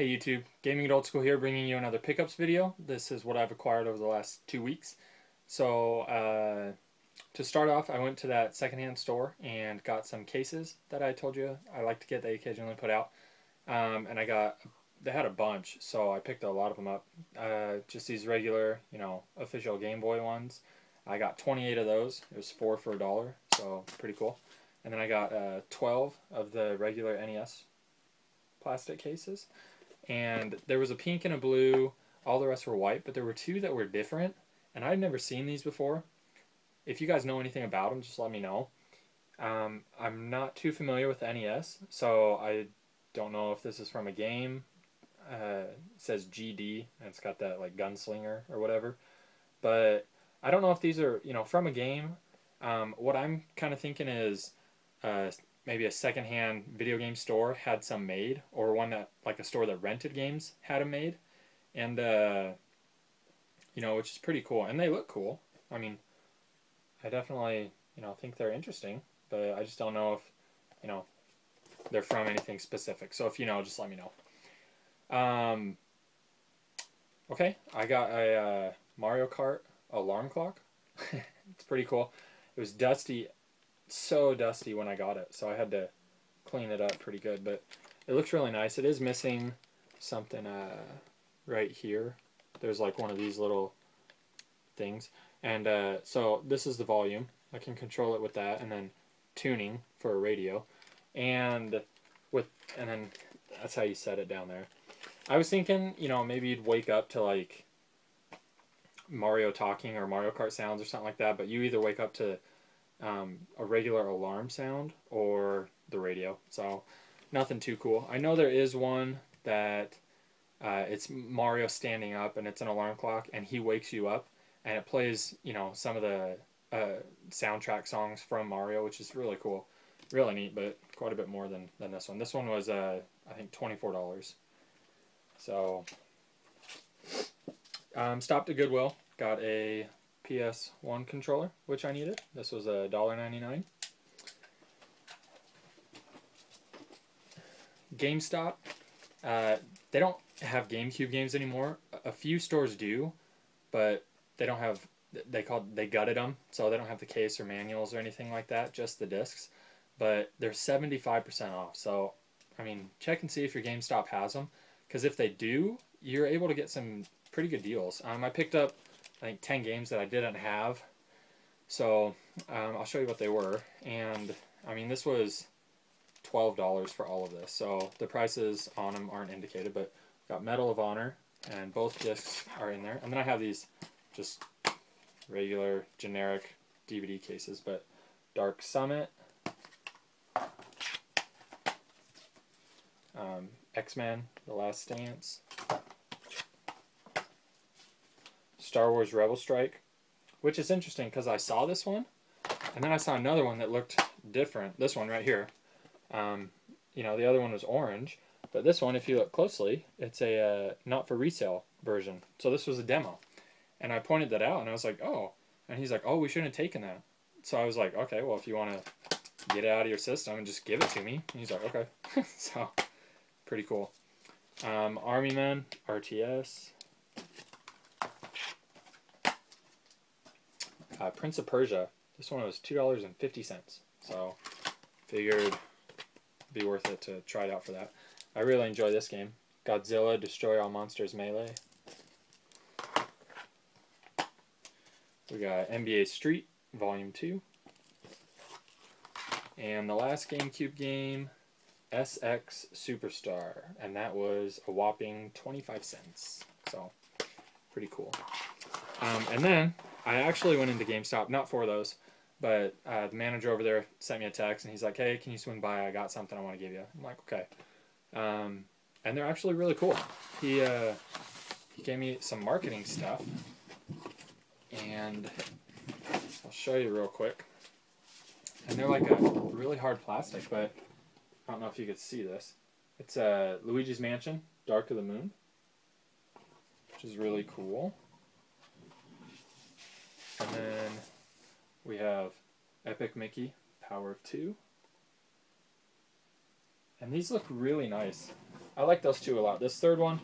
Hey YouTube, Gamingitoldschool here, bringing you another pickups video. This is what I've acquired over the last 2 weeks. So to start off, I went to that secondhand store and got some cases that I told you I like to get. They occasionally put out, and they had a bunch, so I picked a lot of them up. Just these regular, official Game Boy ones. I got 28 of those. It was 4 for $1, so pretty cool. And then I got 12 of the regular NES plastic cases. And there was a pink and a blue. All the rest were white, but there were two that were different, and I'd never seen these before. If you guys know anything about them, just let me know. I'm not too familiar with the NES, so I don't know if this is from a game. It says GD, and it's got that like gunslinger or whatever. But I don't know if these are from a game. What I'm kind of thinking is maybe a secondhand video game store had some made, or one that like a store that rented games had them made, and which is pretty cool, and they look cool. I mean, I definitely think they're interesting, but I just don't know if they're from anything specific. So if you know, just let me know. Okay, I got a Mario Kart alarm clock. It's pretty cool. It was dusty, so dusty when I got it, so I had to clean it up pretty good, but it looks really nice. It is missing something right here. There's like one of these little things, and so this is the volume. I can control it with that, and then tuning for a radio, and then that's how you set it down there. I was thinking, maybe you'd wake up to like Mario talking or Mario Kart sounds or something like that, but you either wake up to a regular alarm sound or the radio, so nothing too cool. I know there is one that it's Mario standing up, and it's an alarm clock, and he wakes you up, and it plays some of the soundtrack songs from Mario, which is really cool, really neat, but quite a bit more than this one. This one was I think $24. So stopped at Goodwill, got a PS1 controller, which I needed. This was $1.99. GameStop, they don't have GameCube games anymore. A few stores do, but they don't have. They gutted them, so they don't have the case or manuals or anything like that. Just the discs, but they're 75% off. So, I mean, check and see if your GameStop has them, because if they do, you're able to get some pretty good deals. I picked up I think 10 games that I didn't have, so I'll show you what they were. And I mean, this was $12 for all of this, so the prices on them aren't indicated, but got Medal of Honor, and both discs are in there. And then I have these just regular generic DVD cases, but Dark Summit, X-Men The Last Stance, Star Wars Rebel Strike, which is interesting because I saw this one, and then I saw another one that looked different. This one right here. The other one was orange, but this one, if you look closely, it's a not for resale version. So this was a demo, and I pointed that out, and I was like, oh, and he's like, oh, we shouldn't have taken that. So I was like, okay, well, if you want to get it out of your system and just give it to me, and he's like, okay. So pretty cool. Army Men RTS. Prince of Persia. This one was $2.50, so figured it'd be worth it to try it out for that. I really enjoy this game. Godzilla Destroy All Monsters Melee. We got NBA Street Volume 2. And the last GameCube game, SX Superstar, and that was a whopping 25 cents. So pretty cool. And then I actually went into GameStop, not for those, but the manager over there sent me a text, and he's like, hey, can you swing by? I got something I want to give you. I'm like, okay. And they're actually really cool. He gave me some marketing stuff, and I'll show you real quick. And they're like a really hard plastic, but I don't know if you could see this. It's Luigi's Mansion, Dark of the Moon, which is really cool. And then we have Epic Mickey, Power of Two. And these look really nice. I like those two a lot. This third one,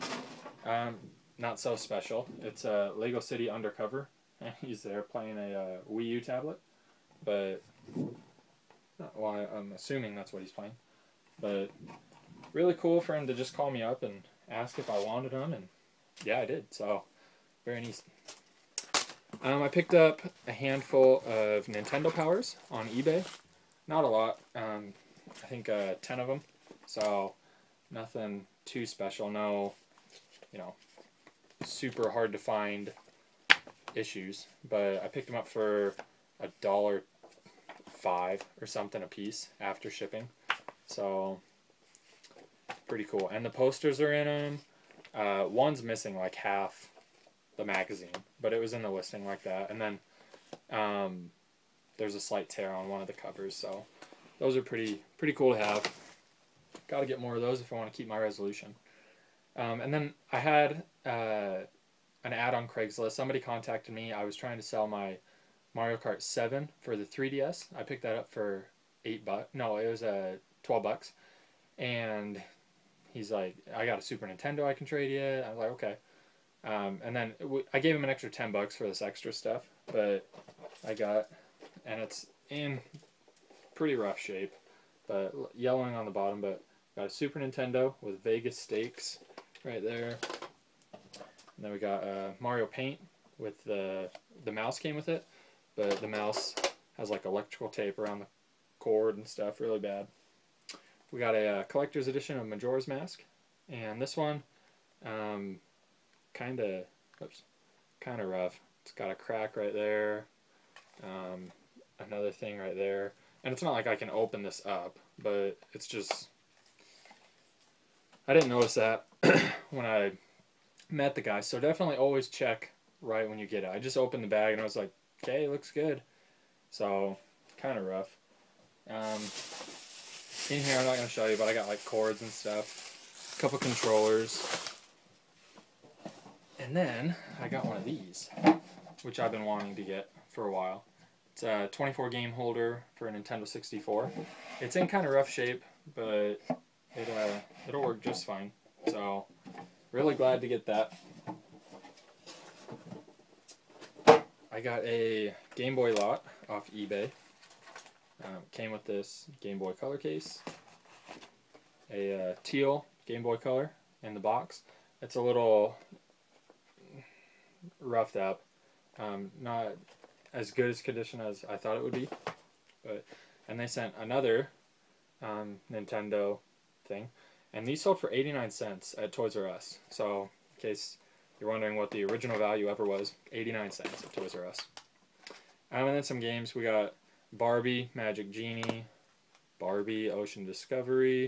not so special. It's a Lego City Undercover. He's there playing a Wii U tablet, but well, I'm assuming that's what he's playing. But really cool for him to just call me up and ask if I wanted them, and yeah, I did. So very nice. I picked up a handful of Nintendo Powers on eBay. Not a lot. I think 10 of them. So nothing too special. No, you know, super hard to find issues. But I picked them up for $1.05 or something a piece after shipping. So pretty cool. And the posters are in them. One's missing like half the magazine, but it was in the listing like that. And then there's a slight tear on one of the covers, so those are pretty cool to have. Got to get more of those if I want to keep my resolution. And then I had an ad on Craigslist. Somebody contacted me. I was trying to sell my Mario Kart 7 for the 3DS. I picked that up for $8. No, it was $12. And he's like, I got a Super Nintendo I can trade you. I was like, okay. And then I gave him an extra $10 for this extra stuff, but and it's in pretty rough shape, but yellowing on the bottom, but got a Super Nintendo with Vegas Stakes right there. And then we got Mario Paint with the mouse came with it, but the mouse has like electrical tape around the cord and stuff, really bad. We got a collector's edition of Majora's Mask, and this one, kind of rough. It's got a crack right there, another thing right there, and it's not like I can open this up, but it's just, I didn't notice that when I met the guy, so definitely always check right when you get it. I just opened the bag and I was like, okay, it looks good. So kind of rough. In here I'm not going to show you, but I got like cords and stuff, a couple controllers. And then I got one of these, which I've been wanting to get for a while. It's a 24 game holder for a Nintendo 64. It's in kind of rough shape, but it'll work just fine. So really glad to get that. I got a Game Boy lot off eBay. Came with this Game Boy Color case, a teal Game Boy Color in the box. It's a little roughed up, not as good as condition as I thought it would be, and they sent another Nintendo thing, and these sold for 89 cents at Toys R Us. So in case you're wondering what the original value ever was, 89 cents at Toys R Us. And then some games. We got Barbie Magic Genie, Barbie Ocean Discovery,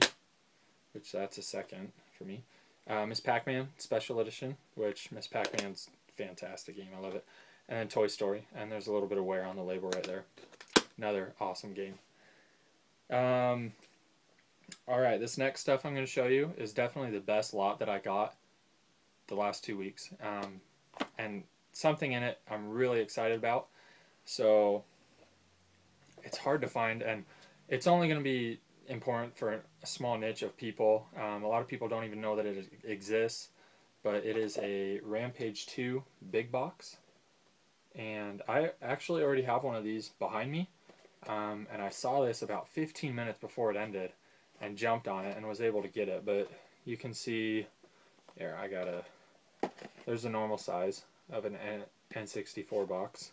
which that's a second for me. Miss Pac-Man Special Edition, which Miss Pac-Man's fantastic game, I love it. And then Toy Story, and there's a little bit of wear on the label right there. Another awesome game. Alright, this next stuff I'm going to show you is definitely the best lot that I got the last 2 weeks. And something in it I'm really excited about. So it's hard to find, and it's only going to be important for a small niche of people. A lot of people don't even know that it exists, but it is a Rampage 2 big box, and I actually already have one of these behind me, and I saw this about 15 minutes before it ended and jumped on it and was able to get it. But you can see there, there's the normal size of an N64 box.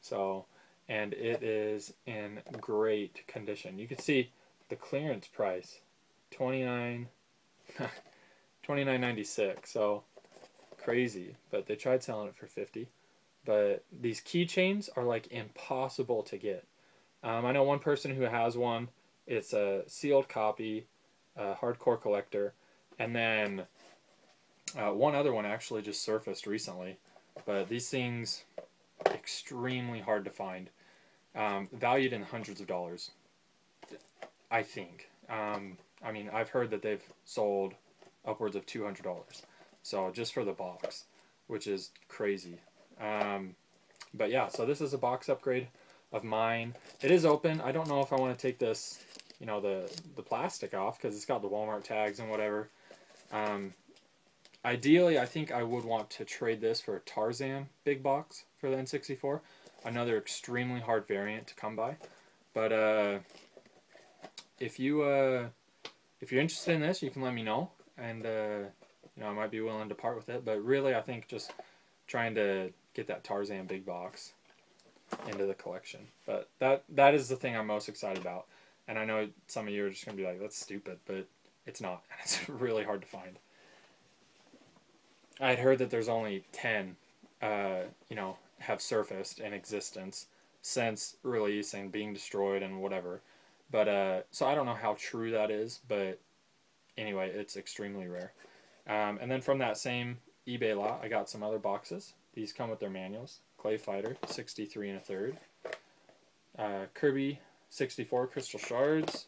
So, and it is in great condition. You can see the clearance price, $29.96. So crazy, but they tried selling it for $50. But these keychains are like impossible to get. I know one person who has one. It's a sealed copy, hardcore collector, and then one other one actually just surfaced recently. But these things, extremely hard to find. Valued in hundreds of dollars, I think. I mean, I've heard that they've sold upwards of $200. So just for the box, which is crazy. But yeah, so this is a box upgrade of mine. It is open. I don't know if I want to take this you know, the plastic off because it's got the Walmart tags and whatever. Ideally, I think I would want to trade this for a Tarzan big box for the N64. Another extremely hard variant to come by. But if you're interested in this, you can let me know, and you know, I might be willing to part with it. But really, I think just trying to get that Tarzan big box into the collection. But that is the thing I'm most excited about. And I know some of you are just gonna be like, "That's stupid," but it's not. It's really hard to find. I had heard that there's only 10, you know, have surfaced in existence since release and being destroyed and whatever. But so I don't know how true that is, but anyway, it's extremely rare. And then from that same eBay lot, I got some other boxes. These come with their manuals. Clay Fighter, 63 1/3. Kirby 64 Crystal Shards.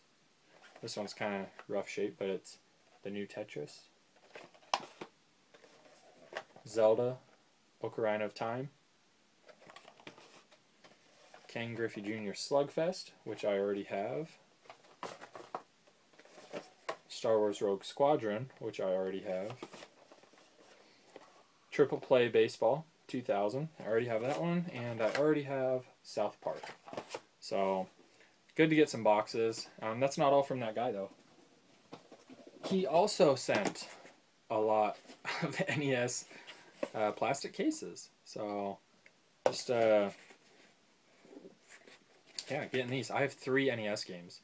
This one's kind of rough shape, but it's the new Tetris. Zelda, Ocarina of Time. Ken Griffey Jr. Slugfest, which I already have. Star Wars Rogue Squadron, which I already have. Triple Play Baseball 2000, I already have that one, and I already have South Park. So, good to get some boxes. That's not all from that guy, though. He also sent a lot of NES plastic cases. So, just, yeah, getting these. I have 3 NES games.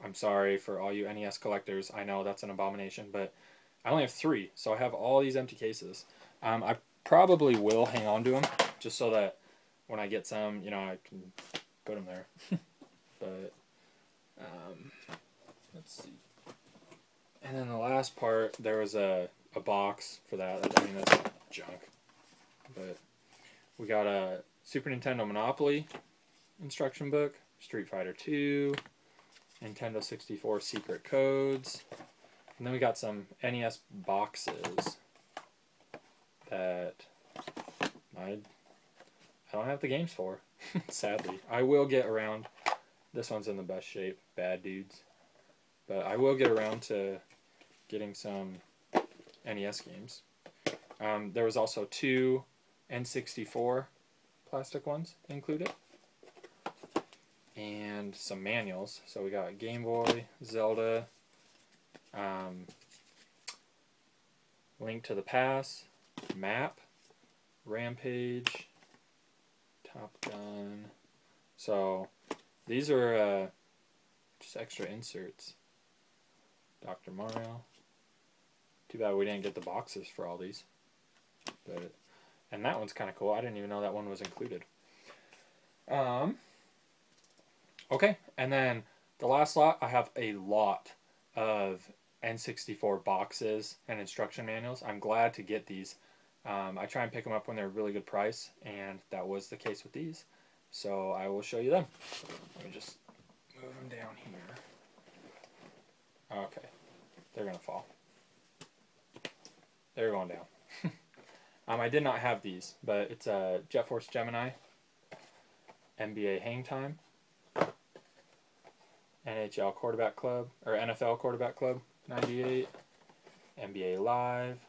I'm sorry for all you NES collectors. I know that's an abomination, but I only have 3, so I have all these empty cases. I probably will hang on to them, just so that when I get some, you know, I can put them there. But, let's see. And then the last part, there was a box for that. I mean, that's junk. But we got a Super Nintendo Monopoly instruction book, Street Fighter 2, Nintendo 64 Secret Codes, and then we got some NES boxes that I don't have the games for, sadly. I will get around. This one's in the best shape, Bad Dudes. But I will get around to getting some NES games. There was also 2 N64 plastic ones included. And some manuals. So we got Game Boy, Zelda, Link to the Past, Map, Rampage, Top Gun. So these are just extra inserts. Dr. Mario. Too bad we didn't get the boxes for all these. But, and that one's kind of cool. I didn't even know that one was included. Okay, and then the last lot, I have a lot of N64 boxes and instruction manuals. I'm glad to get these. I try and pick them up when they're a really good price, and that was the case with these. So I will show you them. Let me just move them down here. Okay, they're going to fall. They're going down. I did not have these, but it's a Jet Force Gemini, NBA Hang Time, NHL Quarterback Club, or NFL Quarterback Club 98, NBA Live,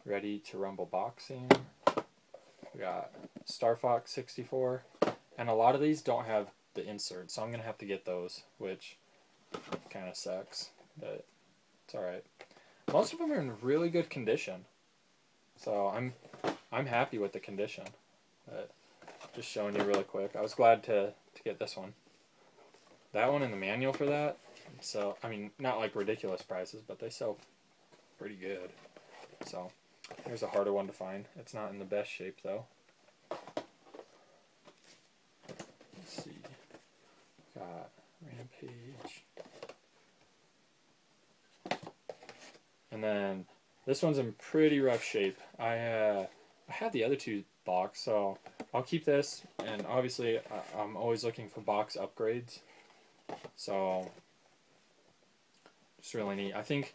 Ready to Rumble Boxing, we got Star Fox 64, and a lot of these don't have the insert, so I'm going to have to get those, which kind of sucks, but it's alright. Most of them are in really good condition, so I'm happy with the condition, but just showing you really quick. I was glad to get this one. That one and the manual for that, so, I mean, not like ridiculous prices, but they sell pretty good. So, here's a harder one to find. It's not in the best shape, though. Let's see. Got Rampage. And then, this one's in pretty rough shape. I had the other 2 box, so I'll keep this, and obviously, I'm always looking for box upgrades. So, just really neat. I think,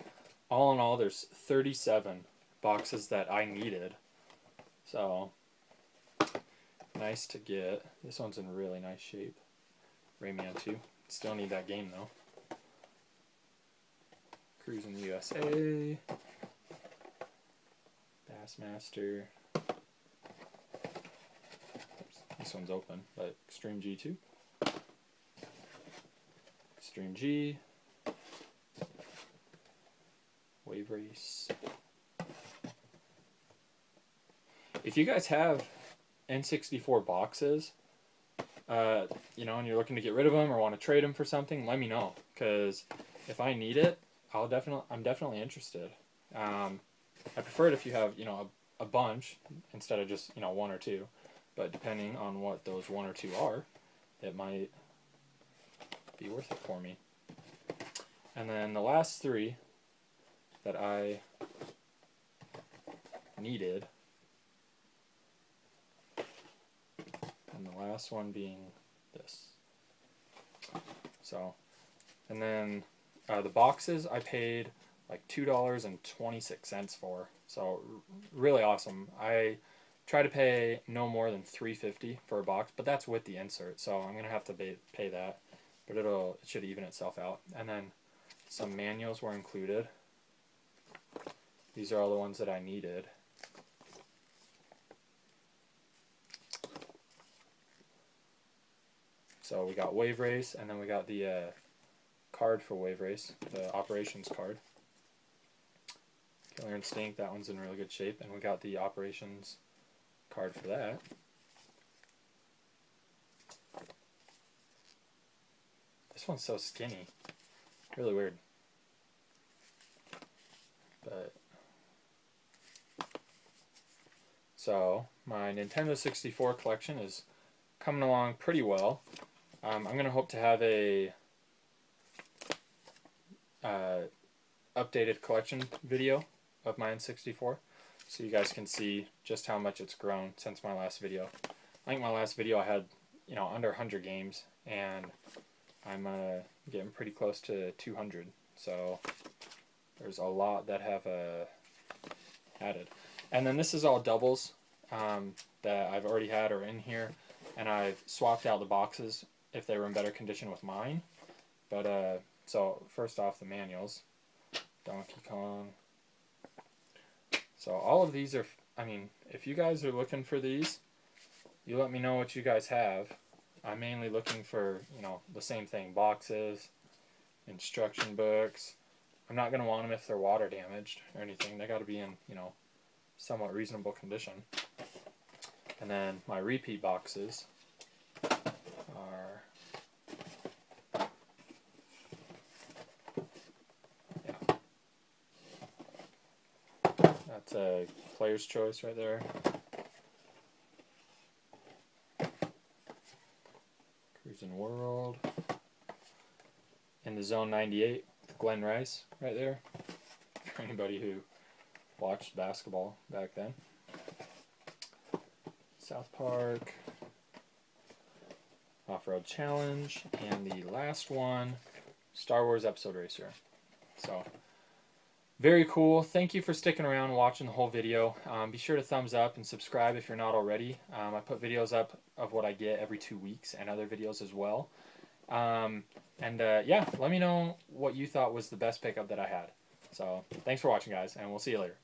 all in all, there's 37 boxes that I needed. So, nice to get. This one's in really nice shape. Rayman 2. Still need that game though. Cruising the USA. Bassmaster. Oops, this one's open, but Extreme G2. Extreme G. Wave Race. If you guys have N64 boxes, you know, and you're looking to get rid of them or want to trade them for something, let me know. Because if I need it, I'm definitely interested. I prefer it if you have, you know, a bunch instead of just, you know, one or two. But depending on what those one or two are, it might be worth it for me. And then the last three that I needed, and the last one being this. So, and then the boxes I paid like $2.26 for. So really awesome. I try to pay no more than $3.50 for a box, but that's with the insert. So I'm gonna have to pay that, but it should even itself out. And then some manuals were included. These are all the ones that I needed. So we got Wave Race, and then we got the card for Wave Race, the operations card. Killer Instinct, that one's in really good shape, and we got the operations card for that. This one's so skinny. Really weird. But so my Nintendo 64 collection is coming along pretty well. I'm going to hope to have a updated collection video of my N64 so you guys can see just how much it's grown since my last video. I think my last video I had, you know, under 100 games, and I'm getting pretty close to 200. So there's a lot that have added. And then this is all doubles that I've already had or in here, and I've swapped out the boxes if they were in better condition with mine. But so first off, the manuals. Donkey Kong. So all of these are, I mean, if you guys are looking for these, you let me know what you guys have. I'm mainly looking for, you know, the same thing, boxes, instruction books. I'm not going to want them if they're water damaged or anything. They got to be in, you know, somewhat reasonable condition. And then my repeat boxes are, yeah, that's a player's choice right there. Cruising World. In the Zone 98, Glenn Rice right there, for anybody who watched basketball back then. South Park, Off-Road Challenge, and the last one, Star Wars Episode Racer. So, very cool. Thank you for sticking around and watching the whole video. Be sure to thumbs up and subscribe if you're not already. I put videos up of what I get every 2 weeks and other videos as well. Yeah, let me know what you thought was the best pickup that I had. So, thanks for watching, guys, and we'll see you later.